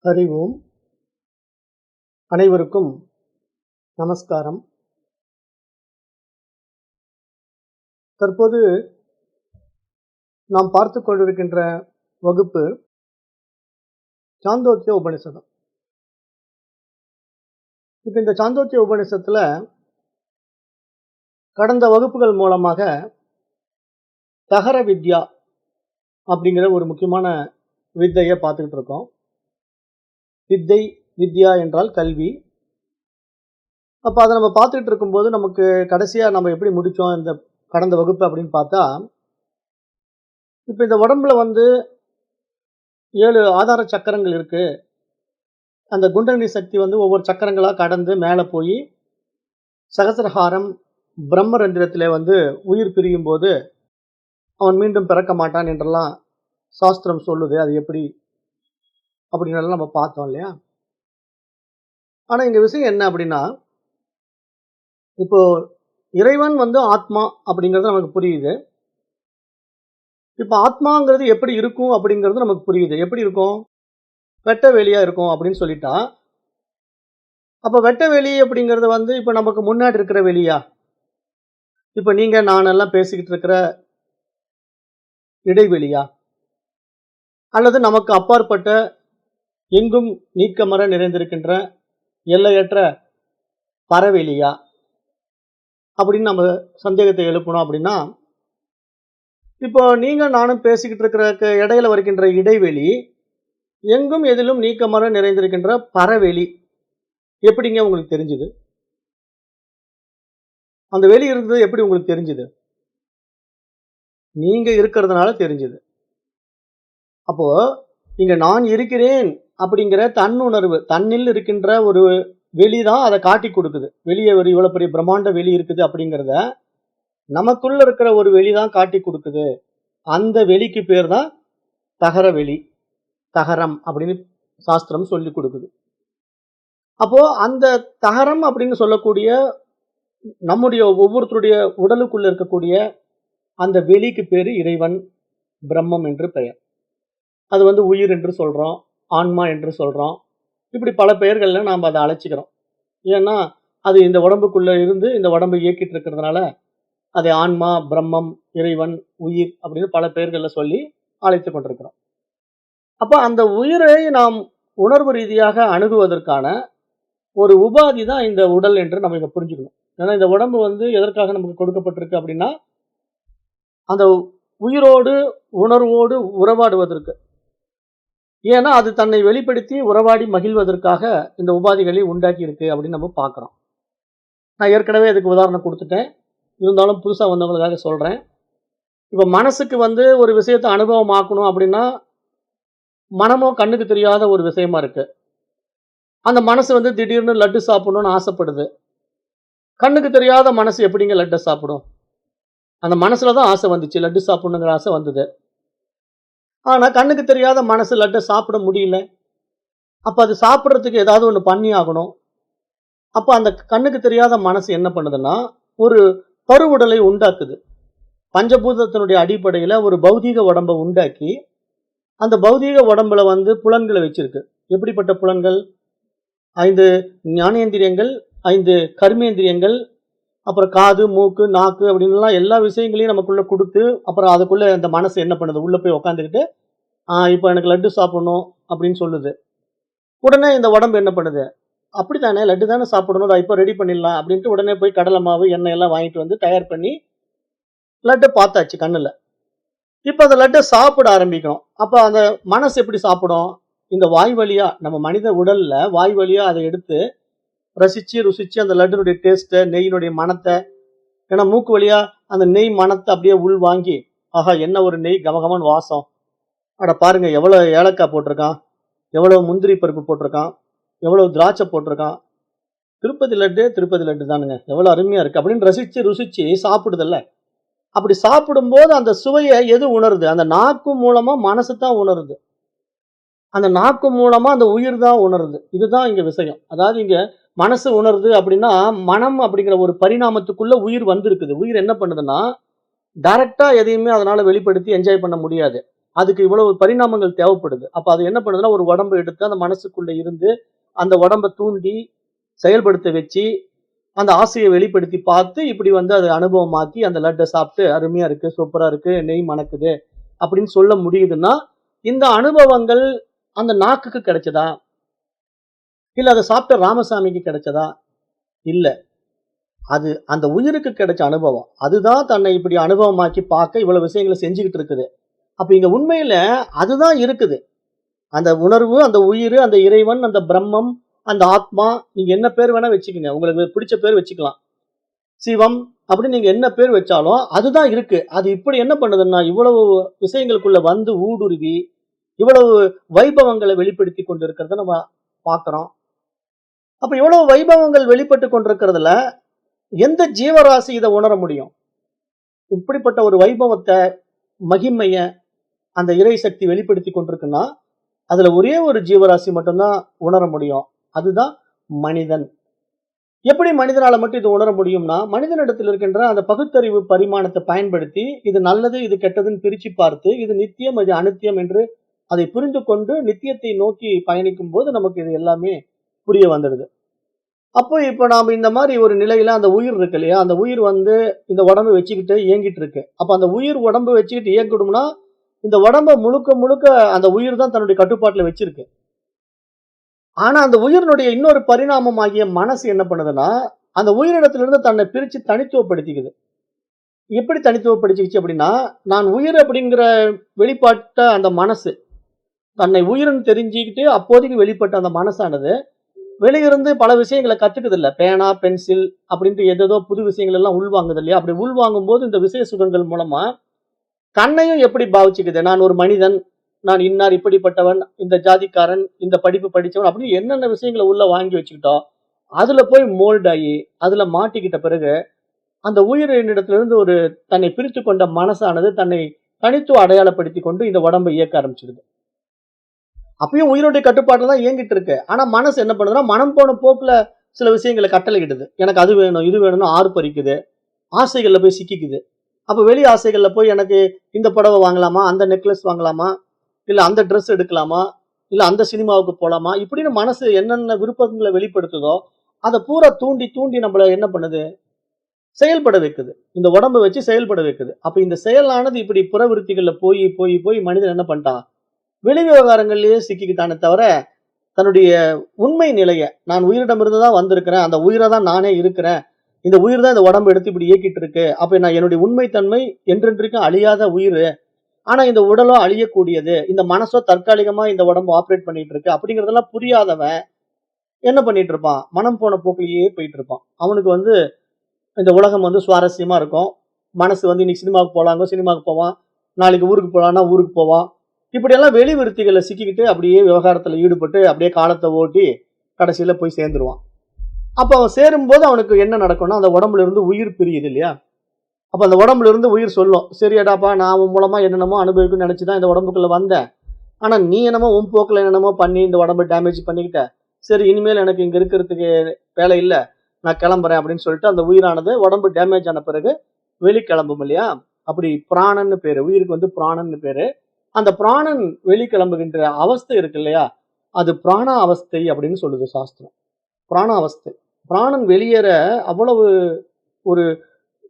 அறிவோம். அனைவருக்கும் நமஸ்காரம். தற்போது நாம் பார்த்து கொண்டிருக்கின்ற வகுப்பு சாந்தோக்கிய உபனிஷதம். இப்ப இந்த சாந்தோக்கிய உபனிஷத்துல கடந்த வகுப்புகள் மூலமாக தகர வித்யா அப்படிங்கிற ஒரு முக்கியமான வித்தையை பார்த்துக்கிட்டு இருக்கோம். வித்யா என்றால் கல்வி. அப்போ அதை நம்ம பார்த்துக்கிட்டு இருக்கும்போது நமக்கு கடைசியாக நம்ம எப்படி முடித்தோம் இந்த கடந்த வகுப்பு அப்படின்னு பார்த்தா, இப்போ இந்த உடம்புல 7 ஆதார சக்கரங்கள் இருக்கு. அந்த குண்டலினி சக்தி ஒவ்வொரு சக்கரங்களாக கடந்து மேலே போய் சகசிரஹாரம் பிரம்மரந்திரத்திலே உயிர் பிரியும் போது அவன் மீண்டும் பிறக்க மாட்டான் என்றெல்லாம் சாஸ்திரம் சொல்லுது. அது எப்படி அப்படின்னு நம்ம பார்த்தோம் இல்லையா? ஆனா இங்க விஷயம் என்ன அப்படின்னா, இப்போ இறைவன் ஆத்மா அப்படிங்கிறது நமக்கு புரியுது. இப்ப ஆத்மாங்கிறது எப்படி இருக்கும் அப்படிங்கிறது நமக்கு புரியுது. எப்படி இருக்கும்? வெட்ட வெளியா இருக்கும் அப்படின்னு சொல்லிட்டா, அப்ப வெட்ட வெளி அப்படிங்கிறது இப்ப நமக்கு முன்னாடி இருக்கிற வெளியா? இப்ப நீங்க நானெல்லாம் பேசிக்கிட்டு இருக்கிற இடைவெளியா? அல்லது நமக்கு அப்பாற்பட்ட எங்கும் நீக்கமர நிறைந்திருக்கின்ற எல்லையற்ற பரவெளியா அப்படின்னு நம்ம சந்தேகத்தை எழுப்பணும். அப்படின்னா இப்போ நீங்க நானும் பேசிக்கிட்டு இருக்கிற இடையில வருகின்ற இடைவெளி எங்கும் எதிலும் நீக்கமர நிறைந்திருக்கின்ற பரவெளி எப்படிங்க உங்களுக்கு தெரிஞ்சுது? அந்த வெளி இருந்தது எப்படி உங்களுக்கு தெரிஞ்சுது? நீங்க இருக்கிறதுனால தெரிஞ்சுது. அப்போ இங்க நான் இருக்கிறேன் அப்படிங்கிற தன்னுணர்வு, தன்னில் இருக்கின்ற ஒரு வெளிதான் அதை காட்டி கொடுக்குது. வெளியே ஒரு இவ்வளவு பெரிய பிரம்மாண்ட வெளி இருக்குது அப்படிங்கிறத நமக்குள்ள இருக்கிற ஒரு வெளிதான் காட்டி கொடுக்குது. அந்த வெளிக்கு பேர் தான் தகர வெளி, தகரம் அப்படின்னு சாஸ்திரம் சொல்லி கொடுக்குது. அப்போ அந்த தகரம் அப்படின்னு சொல்லக்கூடிய நம்முடைய ஒவ்வொருத்தருடைய உடலுக்குள்ள இருக்கக்கூடிய அந்த வெளிக்கு பேரு இறைவன், பிரம்மம் என்று பெயர். அது உயிர் என்று சொல்றோம், ஆன்மா என்று சொல்றோம். இப்படி பல பெயர்கள்ல நாம் அதை அழைச்சிக்கிறோம். ஏன்னா அது இந்த உடம்புக்குள்ள இருந்து இந்த உடம்பை இயக்கிட்டு இருக்கிறதுனால அதை ஆன்மா, பிரம்மம், இறைவன், உயிர் அப்படின்னு பல பெயர்கள்ல சொல்லி அழைத்து கொண்டிருக்கிறோம். அப்ப அந்த உயிரை நாம் உணர்வு ரீதியாக அணுகுவதற்கான ஒரு உபாதி தான் இந்த உடல் என்று நம்ம இங்க புரிஞ்சுக்கணும். ஏன்னா இந்த உடம்பு எதற்காக நமக்கு கொடுக்கப்பட்டிருக்கு அப்படின்னா, அந்த உயிரோடு உணர்வோடு உறவாடுவதற்கு. ஏன்னா அது தன்னை வெளிப்படுத்தி உறவாடி மகிழ்வதற்காக இந்த உபாதிகளை உண்டாக்கி இருக்கு அப்படின்னு நம்ம பார்க்கிறோம். நான் ஏற்கனவே அதுக்கு உதாரணம் கொடுத்துட்டேன். இருந்தாலும் புதுசா வந்தவங்களுக்காக சொல்றேன். இப்ப மனசுக்கு ஒரு விஷயத்தை அனுபவம் ஆக்கணும் அப்படின்னா, மனமோ கண்ணுக்கு தெரியாத ஒரு விஷயமா இருக்கு. அந்த மனசு திடீர்னு லட்டு சாப்பிடணும்னு ஆசைப்படுது. கண்ணுக்கு தெரியாத மனசு எப்படிங்க லட்டை சாப்பிடும்? அந்த மனசுலதான் ஆசை வந்துச்சு, லட்டு சாப்பிடணுங்கிற ஆசை வந்தது. ஆனா கண்ணுக்கு தெரியாத மனசு லட்டை சாப்பிட முடியல. அப்ப அது சாப்பிட்றதுக்கு ஏதாவது ஒண்ணு பண்ணி ஆகணும். அப்ப அந்த கண்ணுக்கு தெரியாத மனசு என்ன பண்ணுதுன்னா, ஒரு பருவுடலை உண்டாக்குது. பஞ்சபூதத்தினுடைய அடிப்படையில ஒரு பௌதீக உடம்பை உண்டாக்கி, அந்த பௌதீக உடம்புல புலன்களை வச்சிருக்கு. எப்படிப்பட்ட புலன்கள்? 5 ஞானேந்திரியங்கள், 5 கர்மேந்திரியங்கள், அப்புறம் காது, மூக்கு, நாக்கு அப்படின்னு எல்லா விஷயங்களையும் நமக்குள்ள கொடுத்து, அப்புறம் அதுக்குள்ள அந்த மனசு என்ன பண்ணுது? உள்ள போய் உட்காந்துக்கிட்டு, இப்போ எனக்கு லட்டு சாப்பிடணும் அப்படின்னு சொல்லுது. உடனே இந்த உடம்பு என்ன பண்ணுது? அப்படித்தானே, லட்டு தானே சாப்பிடணும், அதை இப்போ ரெடி பண்ணிடலாம் அப்படின்ட்டு உடனே போய் கடலை மாவு, எண்ணெய் எல்லாம் வாங்கிட்டு தயார் பண்ணி லட்டு பார்த்தாச்சு கண்ணுல. இப்போ அந்த லட்டை சாப்பிட ஆரம்பிக்கணும். அப்ப அந்த மனசு எப்படி சாப்பிடும்? இந்த வாய் வழியா, நம்ம மனித உடல்ல வாய் வழியா அதை எடுத்து ரசிச்சு ருசிச்சு அந்த லட்டுனுடைய டேஸ்ட்டை, நெய்யினுடைய மணத்தை, ஏன்னா மூக்கு வழியா அந்த நெய் மணத்தை அப்படியே உள் வாங்கி, ஆஹா என்ன ஒரு நெய், கமகமன் வாசம், அட பாருங்க எவ்வளவு ஏலக்காய் போட்டிருக்கான், எவ்வளவு முந்திரி பருப்பு போட்டிருக்கான், எவ்வளவு திராட்சை போட்டிருக்கான், திருப்பதி லட்டு தானுங்க, எவ்வளவு அருமையா இருக்கு அப்படின்னு ரசிச்சு ருசிச்சு சாப்பிடுதல்ல. அப்படி சாப்பிடும்போது அந்த சுவையை எது உணருது? அந்த நாக்கு மூலமா மனசு தான் உணருது. அந்த நாக்கு மூலமா அந்த உயிர் தான் உணருது. இதுதான் இங்க விஷயம். அதாவது இங்க மனசு உணருது அப்படின்னா, மனம் அப்படிங்கிற ஒரு பரிணாமத்துக்குள்ள உயிர் வந்திருக்குது. உயிர் என்ன பண்ணுதுன்னா, டைரக்டா எதையுமே அதனால வெளிப்படுத்தி என்ஜாய் பண்ண முடியாது. அதுக்கு இவ்வளவு பரிணாமங்கள் தேவைப்படுது. அப்ப அது என்ன பண்ணுதுன்னா, ஒரு உடம்ப எடுத்து அந்த மனசுக்குள்ள இருந்து, அந்த உடம்ப தூண்டி செயல்படுத்த வச்சு, அந்த ஆசைய வெளிப்படுத்தி பார்த்து, இப்படி வந்து அத அனுபவமாக்கி, அந்த லட்ட சாப்பிட்டு அருமையா இருக்கு, சூப்பரா இருக்கு, நெய் மணக்குது அப்படின்னு சொல்ல முடியுதுன்னா, இந்த அனுபவங்கள் அந்த நாக்குக்கு கிடைச்சதா? இல்ல அத சாப்பிட்ட ராமசாமிக்கு கிடைச்சதா? இல்ல. அது அந்த உயிருக்கு கிடைச்ச அனுபவம். அதுதான் தன்னை இப்படி அனுபவமாக்கி பார்க்க இவ்வளவு விஷயங்கள செஞ்சுகிட்டு இருக்குது. அப்ப இங்க உண்மையில அதுதான் இருக்குது. அந்த உணர்வு, அந்த உயிரு, அந்த இறைவன், அந்த பிரம்மம், அந்த ஆத்மா, நீங்க என்ன பேர் வேணா வச்சுக்கங்க. உங்களுக்கு பிடிச்ச பேர் வச்சுக்கலாம். சிவம் அப்படின்னு நீங்க என்ன பேர் வச்சாலும், அதுதான் இருக்கு. அது இப்படி என்ன பண்ணுதுன்னா, இவ்வளவு விஷயங்களுக்குள்ள வந்து ஊடுருவி, இவ்வளவு வைபவங்கள வெளிப்படுத்திக் கொண்டிருக்கிறத நம்ம பார்க்கிறோம். அப்ப இவ்வளவு வைபவங்கள் வெளிப்பட்டுக் கொண்டிருக்கிறதுல, எந்த ஜீவராசி இத உணர முடியும்? இப்படிப்பட்ட ஒரு வைபவத்த, மகிமைய அந்த இறை சக்தி வெளிப்படுத்திக் கொண்டிருக்குன்னா, அதுல ஒரே ஒரு ஜீவராசி மட்டும் தான் உணர முடியும். அதுதான் மனிதன். எப்படி மனிதனால மட்டும் இது உணர முடியும்னா, மனிதனிடத்தில் இருக்கின்ற அந்த பகுத்தறிவு பரிமாணத்த பயன்படுத்தி, இது நல்லது, இது கெட்டதுன்னு பிரிச்சு பார்த்து, இது நித்தியம், இது அநித்தியம் என்று அதை புரிந்து கொண்டு நித்தியத்தை நோக்கி பயணிக்கும்போது, நமக்கு இது எல்லாமே புரிய வந்துடுது. அப்போ இப்ப நாம இந்த மாரி ஒரு நிலையில அந்த உயிர் இருக்கு இல்லையா? அந்த உயிர் வந்து இந்த உடம்ப வச்சுக்கிட்டு இயங்கிட்டு இருக்கு. அப்ப அந்த உயிர் உடம்பு வச்சுக்கிட்டு இயங்கணும்னா, இந்த உடம்ப முழுக்க முழுக்க அந்த உயிர் தான் தன்னுடைய கட்டுப்பாட்டுல வச்சிருக்கு. ஆனா அந்த உயிரினுடைய இன்னொரு பரிணாமமாகிய மனசு என்ன பண்ணுதுன்னா, அந்த உயிரினத்திலிருந்து தன்னை பிரிச்சு தனித்துவப்படுத்திக்குது. எப்படி தனித்துவப்படுத்திக்கிச்சு அப்படின்னா, நான் உயிர் அப்படிங்கிற வெளிப்பட்ட அந்த மனசு, தன்னை உயிர்ன்னு தெரிஞ்சுக்கிட்டு அப்போதைக்கு வெளிப்பட்ட அந்த மனசானது, வெளியிருந்து பல விஷயங்கள கத்துக்குது இல்ல. பேனா, பென்சில் அப்படின்ட்டு ஏதேதோ புது விஷயங்கள் எல்லாம் உள்வாங்குது இல்லையா? அப்படி உள்வாங்கும்போது இந்த விஷய சுகங்கள் மூலமா தன்னையும் எப்படி பாவிச்சுக்குது? நான் ஒரு மனிதன், நான் இன்னார் இப்படிப்பட்டவன், இந்த ஜாதிக்காரன், இந்த படிப்பு படிச்சவன் அப்படின்னு என்னென்ன விஷயங்கள உள்ள வாங்கி வச்சுக்கிட்டோ, அதுல போய் மோல்ட் ஆயி, அதுல மாட்டிக்கிட்ட பிறகு, அந்த உயிரினிடத்திலிருந்து ஒரு தன்னை பிரித்துக் கொண்ட மனசானது தன்னை தனித்துவ அடையாளப்படுத்திக் கொண்டு இந்த உடம்பை இயக்க ஆரம்பிச்சிடுது. அப்பயும் உயிரோடைய கட்டுப்பாட்டுல தான் இயங்கிட்டு இருக்கு. ஆனா மனசு என்ன பண்ணுதுன்னா, மனம் போன போக்குல சில விஷயங்கள கட்டளையிடுது. எனக்கு அது வேணும், இது வேணும்னு ஆர்ப்பரிக்குது. ஆசைகள்ல போய் சிக்கிக்குது. அப்ப வெளி ஆசைகள்ல போய் எனக்கு இந்த புடவை வாங்கலாமா? அந்த நெக்லஸ் வாங்கலாமா? இல்ல அந்த ட்ரெஸ் எடுக்கலாமா? இல்ல அந்த சினிமாவுக்கு போலாமா? இப்படின்னு மனசு என்னென்ன விருப்பங்கள வெளிப்படுத்துதோ, அத பூரா தூண்டி, தூண்டி நம்மள என்ன பண்ணுது? செயல்பட வைக்குது. இந்த உடம்ப வச்சு செயல்பட வைக்குது. அப்ப இந்த செயலானது இப்படி புறவிருத்திகள்ல போய், போய், போய் மனிதன் என்ன பண்ணிட்டான்? வெளி விவகாரங்கள்லயே சிக்கிக்கிட்டானே தவிர, தன்னுடைய உண்மை நிலைய, நான் உயிரிடமிருந்து தான் வந்திருக்கிறேன். அந்த உயிரா தான் நானே இருக்கிறேன். இந்த உயிர் தான் இந்த உடம்ப எடுத்து இப்படி இயக்கிட்டு இருக்கு. அப்ப நான் என்னுடைய உண்மை தன்மை என்றென்றைக்கும் அழியாத உயிரு. ஆனா இந்த உடலோ அழியக்கூடியது. இந்த மனசோ தற்காலிகமா இந்த உடம்பு ஆப்பரேட் பண்ணிட்டு இருக்கு. அப்படிங்கிறதெல்லாம் புரியாதவன் என்ன பண்ணிட்டு இருப்பான்? மனம் போன போக்கிலேயே போயிட்டு இருப்பான். அவனுக்கு வந்து இந்த உலகம் வந்து சுவாரஸ்யமா இருக்கும். மனசு வந்து இன்னைக்கு சினிமாவுக்கு போலாங்க, சினிமாவுக்கு போவான். நாளைக்கு ஊருக்கு போலான்னா ஊருக்கு போவான். இப்படியெல்லாம் வெளி விருத்திகள்ல சிக்கிக்கிட்டு அப்படியே விவகாரத்துல ஈடுபட்டு அப்படியே காலத்த ஓட்டி கடைசியில போய் சேர்ந்துருவான். அப்ப அவன் சேரும்போது அவனுக்கு என்ன நடக்கும்னா, அந்த உடம்புல இருந்து உயிர் பிரியுது இல்லையா? அப்ப அந்த உடம்புல இருந்து உயிர் சொல்லும். "சரிடாப்பா, நான் உன் மூலமா என்னென்னமோ அனுபவிக்கணும்னு நெனச்சு தான் இந்த உடம்புக்குள்ள வந்தேன். ஆனா நீ என்னமோ உன் போக்குல என்னென்னமோ பண்ணி இந்த உடம்ப டேமேஜ் பண்ணிக்கிட்ட. சரி இனிமேல் எனக்கு இங்க இருக்கிறதுக்கு வேலை இல்ல. நான் கெளம்புறேன்" அப்படின்னு சொல்லிட்டு அந்த உயிரானது உடம்பு டேமேஜ் ஆன பிறகு வெளி கிளம்பும் இல்லையா? அப்படி பிராணன்னு பேரு. உயிருக்கு வந்து பிராணன்னு பேரு. அந்த பிராணன் வெளி கிளம்புகின்ற அவஸ்தை இருக்கு இல்லையா? அது பிராண அவஸ்தை அப்படின்னு சொல்லுது சாஸ்திரம். பிராண அவஸ்தை. பிராணன் வெளியேற அவ்வளவு ஒரு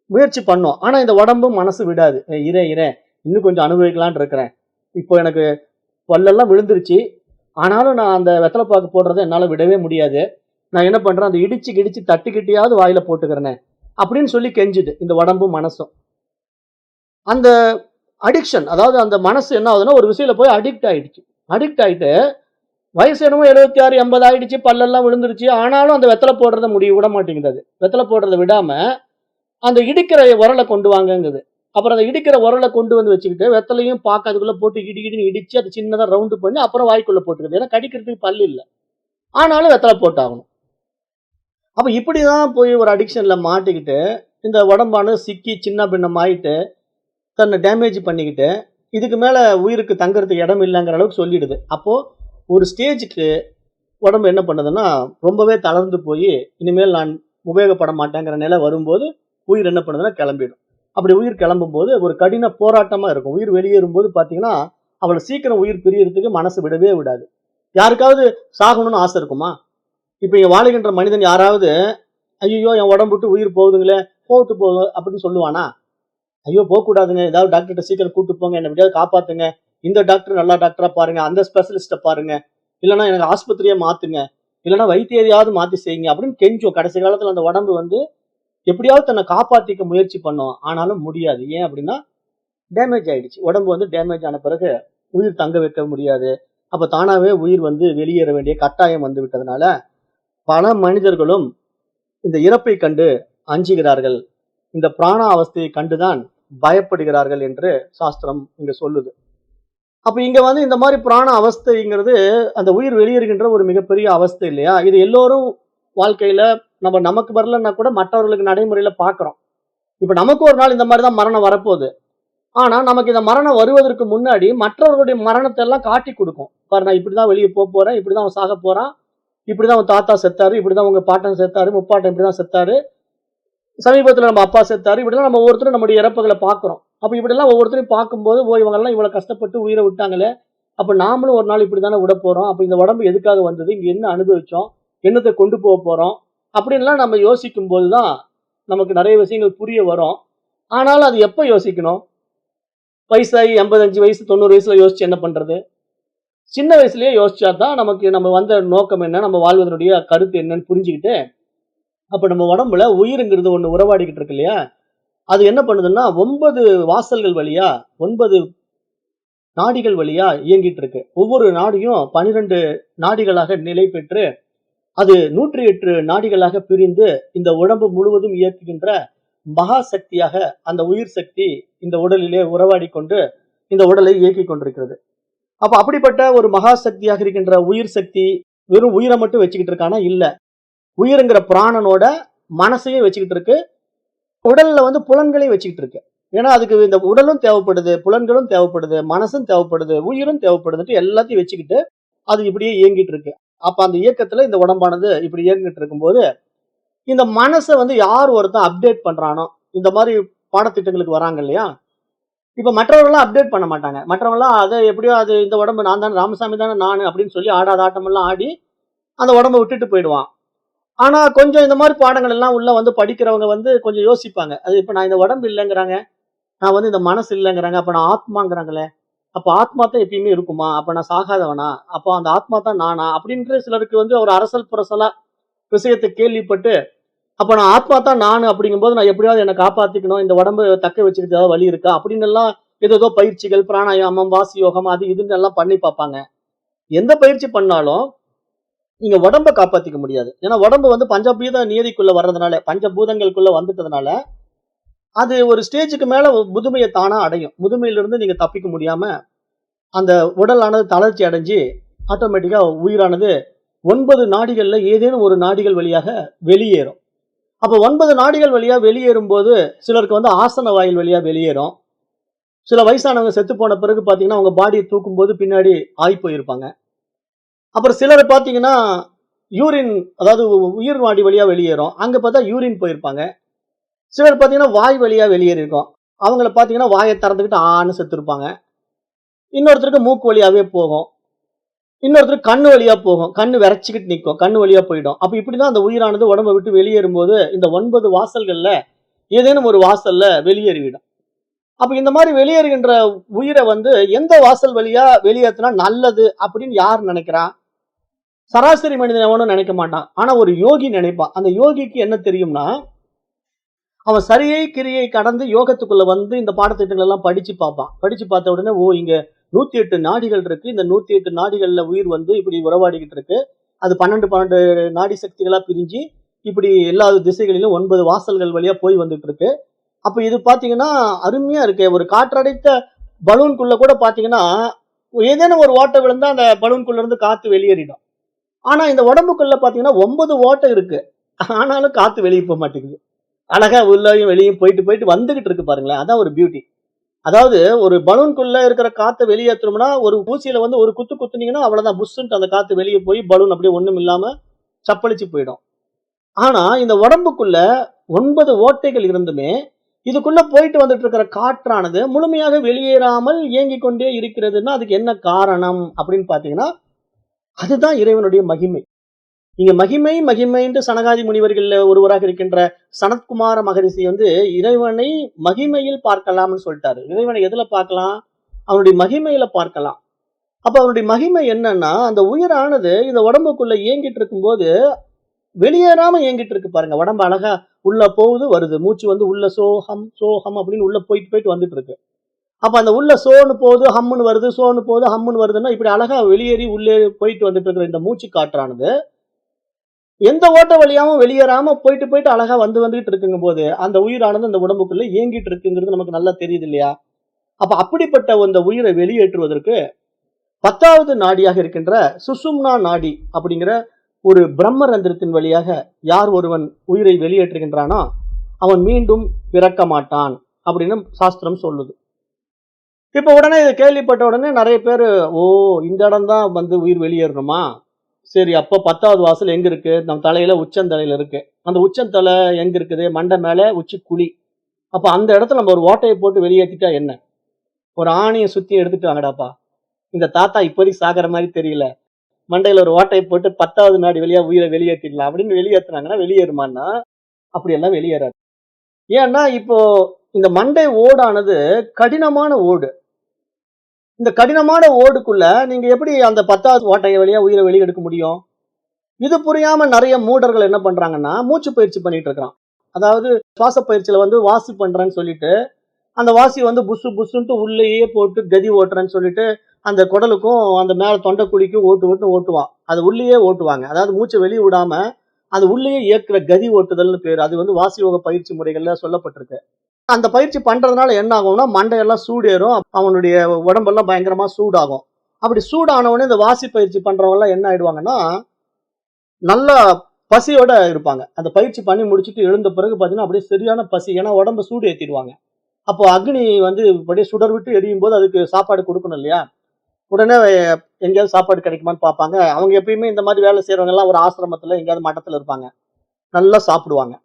முயற்சி பண்ணும். ஆனா இந்த உடம்பும் மனசு விடாது. இரேன், இரேன். இன்னும் கொஞ்சம் அனுபவிக்கலாம்ன்னு இருக்கிறேன். இப்போ எனக்கு பல்லெல்லாம் விழுந்துருச்சு. ஆனாலும் நான் அந்த வெத்தல பாக்கு போடுறத என்னால விடவே முடியாது. நான் என்ன பண்றேன், அந்த இடிச்சு கிடிச்சு தட்டிக்கிட்டியாவது வாயில போட்டுக்கிறனே! அப்படின்னு சொல்லி கெஞ்சுது. இந்த உடம்பும் மனசும். அந்த அடிக்ஷன் அதாவது அந்த மனசு என்ன ஆகுதுன்னா, ஒரு விஷயத்துல போய் அடிக்ட் ஆயிடுச்சு. அடிக்ட் ஆயிட்டு வயசு என்னமோ 76, 80 ஆயிடுச்சு. பல்லெல்லாம் விழுந்துருச்சு. ஆனாலும் அந்த வெத்தல போடுறத விட மாட்டேங்குது அது. வெத்தல போடுறத விடாம அந்த இடிக்கிற உரல கொண்டு வாங்கங்குது. அப்புறம் அந்த இடிக்கிற உரல கொண்டு வந்து வச்சுக்கிட்டு, வெத்தலையும் பாக்க அதுக்குள்ள போட்டு இடி இடின்னு இடிச்சு, அது சின்னதா ரவுண்டு பண்ணி, அப்புறம் வாய்க்குள்ள போட்டுக்குது. ஏன்னா கடிக்கிறதுக்கு பல்லு இல்ல. ஆனாலும் வெத்தல போட்டாகணும். அப்ப இப்படிதான் போய் ஒரு அடிக்ஷன்ல மாட்டிக்கிட்டு, இந்த உடம்பானது சிக்கி சின்ன பின்னம் ஆயிட்டு, தன்னை டேமேஜ் பண்ணிக்கிட்டு, இதுக்கு மேல உயிருக்கு தங்குறதுக்கு இடம் இல்லங்கிற அளவுக்கு சொல்லிடுது. அப்போ ஒரு ஸ்டேஜ்க்கு உடம்பு என்ன பண்ணுதுன்னா, ரொம்பவே தளர்ந்து போயி, இனிமேல் நான் உபயோகப்பட மாட்டேங்கிற நிலை வரும்போது, உயிர் என்ன பண்ணுதுன்னா கிளம்பிடும். அப்படி உயிர் கிளம்பும்போது ஒரு கடின போராட்டமா இருக்கும். உயிர் வெளியேறும்போது பார்த்தீங்கன்னா, அவளை சீக்கிரம் உயிர் பிரியறதுக்கு மனசு விடவே விடாது. யாருக்காவது சாகணும்னு ஆசை இருக்குமா? இப்ப இங்க வாழுகின்ற மனிதன் யாராவது ஐயோ என் உடம்பு விட்டு உயிர் போகுதுங்களே, போட்டு போகுது அப்படின்னு சொல்லுவானா? ஐயோ போகக்கூடாதுங்க, ஏதாவது டாக்டர்கிட்ட சீக்கிரம் கூட்டு போங்க, என்னை எப்படியாவது காப்பாத்துங்க, இந்த டாக்டர் நல்ல டாக்டரா பாருங்க, அந்த ஸ்பெஷலிஸ்ட பாருங்க, இல்லைன்னா எனக்கு ஆஸ்பத்திரியே மாத்துங்க, இல்லைன்னா வைத்தியரையாவது மாத்தி செய்யுங்க அப்படின்னு கெஞ்சும். கடைசி காலத்துல அந்த உடம்பு வந்து எப்படியாவது தன்னை காப்பாத்திக்க முயற்சி பண்ணும். ஆனாலும் முடியாது. ஏன் அப்படின்னா டேமேஜ் ஆயிடுச்சு. உடம்பு வந்து டேமேஜ் ஆன பிறகு உயிர் தங்க வைக்க முடியாது. அப்ப தானாவே உயிர் வந்து வெளியேற வேண்டிய கட்டாயம் வந்து விட்டதுனால பல மனிதர்களும் இந்த இறப்பை கண்டு அஞ்சுகிறார்கள். இந்த பிராண அவஸ்தையை கண்டுதான் பயப்படுகிறார்கள் என்று சாஸ்திரம் இங்க சொல்லுது. அப்ப இங்க வந்து இந்த மாதிரி பிராண அவஸ்தைங்கிறது அந்த உயிர் வெளியேறுகின்ற ஒரு மிகப்பெரிய அவஸ்தை இல்லையா? இது எல்லோரும் வாழ்க்கையில நமக்கு வரலன்னா கூட மற்றவர்களுக்கு நடைமுறையில பார்க்கிறோம். இப்ப நமக்கு ஒரு நாள் இந்த மாதிரி தான் மரணம் வரப்போகுது. ஆனா நமக்கு இந்த மரணம் வருவதற்கு முன்னாடி மற்றவர்களுடைய மரணத்தை எல்லாம் காட்டி கொடுக்கும். பாரு நான் இப்படிதான் வெளியே போறேன், இப்படிதான் அவன் சாக போறான், இப்படிதான் உன் தாத்தா செத்தாரு, இப்படிதான் உங்க பாட்டன் செத்தாரு, முப்பாட்டன் இப்படிதான் செத்தாரு, சமீபத்துல நம்ம அப்பா செத்தாரு, இப்படிலாம் நம்ம ஒவ்வொருத்தரும் நம்முடைய இறப்புகளை பார்க்கிறோம். அப்ப இப்படிலாம் ஒவ்வொருத்தரையும் பார்க்கும்போது ஓ இவங்க எல்லாம் இவ்வளவு கஷ்டப்பட்டு உயிரை விட்டாங்களே, அப்ப நாமளும் ஒரு நாள் இப்படித்தானே விட போறோம். அப்ப இந்த உடம்பு எதுக்காக வந்தது, இங்க என்ன அனுபவிச்சோம், என்னத்தை கொண்டு போக போறோம் அப்படின்லாம் நம்ம யோசிக்கும் போதுதான் நமக்கு நிறைய விஷயங்கள் புரிய வரும். ஆனாலும் அது எப்ப யோசிக்கணும்? வயசாகி 85 வயசு 90 வயசுல யோசிச்சு என்ன பண்றது? சின்ன வயசுலயே யோசிச்சா தான் நமக்கு நம்ம வந்த நோக்கம் என்ன, நம்ம வாழ்வதனுடைய கருத்து என்னன்னு புரிஞ்சுக்கிட்டு, அப்ப நம்ம உடம்புல உயிருங்கிறது ஒண்ணு உறவாடிக்கிட்டு இருக்கு இல்லையா? அது என்ன பண்ணுதுன்னா 9 வாசல்கள் வழியா 9 நாடிகள் வழியா இயங்கிட்டு இருக்கு. ஒவ்வொரு நாடியும் 12 நாடிகளாக நிலை பெற்று அது 108 நாடிகளாக பிரிந்து இந்த உடம்பு முழுவதும் இயக்குகின்ற மகா சக்தியாக அந்த உயிர் சக்தி இந்த உடலிலே உறவாடி கொண்டு இந்த உடலை இயக்கிக் கொண்டிருக்கிறது. அப்ப அப்படிப்பட்ட ஒரு மகா சக்தியாக இருக்கின்ற உயிர் சக்தி வெறும் உயிரை மட்டும் வச்சுக்கிட்டு இருக்கானா? இல்ல. உயிருங்கிற பிராணனோட மனசையும் வச்சுக்கிட்டு இருக்கு, உடல்ல வந்து புலன்களையும் வச்சுக்கிட்டு இருக்கு. ஏன்னா அதுக்கு இந்த உடலும் தேவைப்படுது, புலன்களும் தேவைப்படுது, மனசும் தேவைப்படுது, உயிரும் தேவைப்படுதுட்டு எல்லாத்தையும் வச்சுக்கிட்டு அது இப்படியே இயங்கிட்டு இருக்கு. அப்ப அந்த இயக்கத்துல இந்த உடம்பானது இப்படி இயங்கிட்டு இருக்கும்போது இந்த மனசை வந்து யார் ஒருத்தன் அப்டேட் பண்றானோ, இந்த மாதிரி பாடத்திட்டங்களுக்கு வராங்க இல்லையா? இப்ப மற்றவர்கள்லாம் அப்டேட் பண்ண மாட்டாங்க. மற்றவங்கலாம் அதை எப்படியோ அது இந்த உடம்பு நான் தானே, ராமசாமி தானே நானு அப்படின்னு சொல்லி ஆடாத ஆட்டமெல்லாம் ஆடி அந்த உடம்ப விட்டுட்டு போயிடுவான். ஆனா கொஞ்சம் இந்த மாதிரி பாடங்கள் எல்லாம் உள்ள வந்து படிக்கிறவங்க வந்து கொஞ்சம் யோசிப்பாங்க. அது இப்ப நான் இந்த உடம்பு இல்லைங்கிறாங்க, நான் வந்து இந்த மனசு இல்லைங்கிறாங்க, அப்ப நான் ஆத்மாங்கிறாங்களே, அப்ப ஆத்மா தான் எப்பயுமே இருக்குமா? அப்ப நான் சாகாதவனா? அப்ப அந்த ஆத்மா தான் நானா? அப்படின்ற சிலருக்கு வந்து ஒரு அரசல் புரசலா விஷயத்தை கேள்விப்பட்டு அப்ப நான் ஆத்மா தான் நானு அப்படிங்கும்போது நான் எப்படியாவது என்னை காப்பாத்திக்கணும், இந்த உடம்பு தக்க வச்சுக்கிட்டு ஏதாவது வழி இருக்கா அப்படின்னு எல்லாம் ஏதோ பயிற்சிகள், பிராணாயாமம், வாசி யோகம் அது இதுன்னு எல்லாம் பண்ணி பார்ப்பாங்க. எந்த பயிற்சி பண்ணாலும் நீங்க உடம்ப காப்பாத்திக்க முடியாது. ஏன்னா உடம்பு வந்து பஞ்சபூத நியதிக்குள்ள வர்றதுனால, பஞ்சபூதங்களுக்குள்ள வந்துட்டதுனால அது ஒரு ஸ்டேஜுக்கு மேல முதுமையை தானா அடையும். முதுமையிலிருந்து நீங்க தப்பிக்க முடியாம அந்த உடலானது தளர்ச்சி அடைஞ்சு ஆட்டோமேட்டிக்கா உயிரானது 9 நாடிகள்ல ஏதேனும் ஒரு நாடிகள் வழியாக வெளியேறும். அப்ப 9 நாடிகள் வழியா வெளியேறும் போது சிலருக்கு வந்து ஆசன வாயில் வழியா வெளியேறும். சில வயசானவங்க செத்து போன பிறகு பாத்தீங்கன்னா அவங்க பாடியை தூக்கும் போது பின்னாடி ஆய் போயிருப்பாங்க. அப்புறம் சிலர் பாத்தீங்கன்னா யூரின், அதாவது உயிர் நாடி வழியா வெளியேறும். அங்க பார்த்தா யூரின் போயிருப்பாங்க. சிலர் பாத்தீங்கன்னா வாய் வழியா வெளியேறி இருக்கும். அவங்கள பாத்தீங்கன்னா வாயை திறந்துக்கிட்டு ஆன்னு செத்து இருப்பாங்க. இன்னொருத்தருக்கு மூக்கு வழியாவே போகும். இன்னொருத்தருக்கு கண்ணு வழியா போகும். கண்ணு விரைச்சுக்கிட்டு நிற்கும். கண்ணு வழியா போயிடும். அப்ப இப்படிதான் அந்த உயிரானது உடம்பை விட்டு வெளியேறும் போது இந்த 9 வாசல்கள்ல ஏதேனும் ஒரு வாசல்ல வெளியேறிவிடும். அப்ப இந்த மாதிரி வெளியேறுகின்ற உயிரை வந்து எந்த வாசல் வழியா வெளியேற்றினா நல்லது அப்படின்னு யார் நினைக்கிறா? சராசரி மனிதன் எவனும் நினைக்க மாட்டான். ஆனா ஒரு யோகி நினைப்பான். அந்த யோகிக்கு என்ன தெரியும்னா, அவன் சரியை கிரியை கடந்து யோகத்துக்குள்ள வந்து இந்த பாடத்திட்டங்கள் எல்லாம் படிச்சு பார்ப்பான். படிச்சு பார்த்த உடனே ஓ இங்க 108 நாடிகள் இருக்கு. இந்த 108 நாடிகள்ல உயிர் வந்து இப்படி உறவாடிக்கிட்டு இருக்கு. அது 12 நாடி சக்திகளா பிரிஞ்சு இப்படி எல்லா திசைகளிலும் 9 வாசல்கள் வழியா போய் வந்துட்டு இருக்கு. அப்ப இது பாத்தீங்கன்னா அருமையா இருக்கு. ஒரு காற்றடைத்த பலூனுக்குள்ள கூட பாத்தீங்கன்னா ஏதேனும் ஒரு ஓட்டை விழுந்தா அந்த பலூனுக்குள்ள இருந்து காத்து வெளியேறிடும். ஆனா இந்த உடம்புக்குள்ள பாத்தீங்கன்னா 9 ஓட்டை இருக்கு. ஆனாலும் காத்து வெளியே போக மாட்டேங்குது. அழகா உள்ளயும் வெளியும் போயிட்டு போயிட்டு வந்துகிட்டு இருக்கு பாருங்களேன். அதான் ஒரு பியூட்டி. அதாவது ஒரு பலூனுக்குள்ள இருக்கிற காத்தை வெளியேற்றணும்னா ஒரு ஊசியில வந்து ஒரு குத்து குத்துனீங்கன்னா அவ்வளவுதான், புஷ்ஷுன்ட்டு அந்த காத்து வெளியே போய் பலூன் அப்படியே ஒண்ணும் இல்லாம சப்பளிச்சு போயிடும். ஆனா இந்த உடம்புக்குள்ள 9 ஓட்டைகள் இருந்துமே இதுக்குள்ள போயிட்டு வந்துட்டு இருக்கிற காற்றானது முழுமையாக வெளியேறாமல் இயங்கிக் கொண்டே இருக்கிறதுன்னா அதுக்கு என்ன காரணம் அப்படின்னு பாத்தீங்கன்னா, அதுதான் இறைவனுடைய மகிமை. இங்க மகிமை மகிமைன்று சனகாதி முனிவர்கள் ஒருவராக இருக்கின்ற சனத்குமார மகரிஷி வந்து இறைவனை மகிமையில் பார்க்கலாம்னு சொல்லிட்டாரு. இறைவனை எதுல பார்க்கலாம்? அவனுடைய மகிமையில பார்க்கலாம். அப்ப அவனுடைய மகிமை என்னன்னா, அந்த உயிரானது இந்த உடம்புக்குள்ள இயங்கிட்டு இருக்கும்போது வெளியேறாம இயங்கிட்டு இருக்கு பாருங்க. உடம்பு அழகா உள்ள போகுது வருது. மூச்சு வந்து உள்ள சோஹம் சோஹம் அப்படின்னு உள்ள போயிட்டு போயிட்டு வந்துட்டு இருக்கு. அப்ப அந்த உள்ள சோன்னு போகுது, ஹம்முன்னு வருது, சோன்னு போகுது, ஹம்முன்னு வருதுன்னா இப்படி அழகா வெளியேறி உள்ளே போயிட்டு வந்துட்டு இருக்கிற இந்த மூச்சு காற்றானது எந்த ஓட்ட வழியாவும் வெளியேறாம போயிட்டு போயிட்டு அழகா வந்துகிட்டு இருக்குங்க போது அந்த உயிரானது அந்த உடம்புக்குள்ள இயங்கிட்டு இருக்குங்கிறது நமக்கு நல்லா தெரியுது இல்லையா? அப்ப அப்படிப்பட்ட அந்த உயிரை வெளியேற்றுவதற்கு 10வது நாடியாக இருக்கின்ற சுசும்னா நாடி அப்படிங்கிற ஒரு பிரம்மரந்திரத்தின் வழியாக யார் ஒருவன் உயிரை வெளியேற்றுகின்றானோ அவன் மீண்டும் பிறக்க மாட்டான் அப்படின்னு சாஸ்திரம் சொல்லுது. இப்ப உடனே இதை கேள்விப்பட்ட உடனே நிறைய பேர், ஓ இந்த இடம் தான் வந்து உயிர் வெளியேறணுமா, சரி அப்ப 10வது வாசல் எங்க இருக்கு? நம்ம தலையில உச்சந்தலையில இருக்கு. அந்த உச்சந்தலை எங்க இருக்குது? மண்டை மேல உச்சி குழி. அப்ப அந்த இடத்துல நம்ம ஒரு ஓட்டையை போட்டு வெளியேற்றிட்டா என்ன? ஒரு ஆணியை சுத்தி எடுத்துட்டு வாங்கடாப்பா, இந்த தாத்தா இப்போதைக்கு சாகிற மாதிரி தெரியல, மண்டையில ஒரு ஓட்டையை போட்டு 10வது நாடி வழியா உயிரை வெளியேற்றிடலாம் அப்படின்னு வெளியேற்றினாங்கன்னா வெளியேறுமான்னா அப்படியெல்லாம் வெளியேறாது. ஏன்னா இப்போ இந்த மண்டை ஓடானது கடினமான ஓடு. இந்த கடினமான ஓடுக்குள்ள நீங்க எப்படி அந்த 10வது ஓட்டை வழியா உயிரை வெளியெடுக்க முடியும்? இது புரியாம நிறைய மூடர்கள் என்ன பண்றாங்கன்னா மூச்சு பயிற்சி பண்ணிட்டு இருக்கிறான். அதாவது சுவாச பயிற்சியில வந்து வாசி பண்றேன்னு சொல்லிட்டு அந்த வாசி வந்து புசு புசுன்ட்டு உள்ளேயே போட்டு கதி ஓட்டுறேன்னு சொல்லிட்டு அந்த குடலுக்கும் அந்த மேல தொண்டை குழிக்கும் ஓட்டுவான். அது உள்ளேயே ஓட்டுவாங்க. அதாவது மூச்சை வெளியே விடாம அது உள்ளேயே இயக்குற கதி ஓட்டுதல்னு பேரு. அது வந்து வாசி யோக பயிற்சி முறைகள்ல சொல்லப்பட்டிருக்கு. அந்த பயிற்சி பண்றதுனால என்ன ஆகும்னா மண்டையெல்லாம் சூடேறும், அவனுடைய உடம்பெல்லாம் பயங்கரமா சூடாகும். அப்படி சூடானவனே இந்த வாசி பயிற்சி பண்றவங்க எல்லாம் என்ன ஆயிடுவாங்கன்னா நல்லா பசியோட இருப்பாங்க. அந்த பயிற்சி பண்ணி முடிச்சுட்டு எழுந்த பிறகு பாத்தீங்கன்னா அப்படியே சரியான பசி. ஏன்னா உடம்ப சூடு ஏத்திடுவாங்க. அப்போ அக்னி வந்து அப்படியே சுடர் விட்டு எரியும் போது அதுக்கு சாப்பாடு கொடுக்கணும் இல்லையா? உடனே எங்கேயாவது சாப்பாடு கிடைக்குமான்னு பார்ப்பாங்க. அவங்க எப்பயுமே இந்த மாதிரி வேலை செய்யறவங்க எல்லாம் ஒரு ஆசிரமத்துல எங்கேயாவது மட்டத்துல இருப்பாங்க. நல்லா சாப்பிடுவாங்க.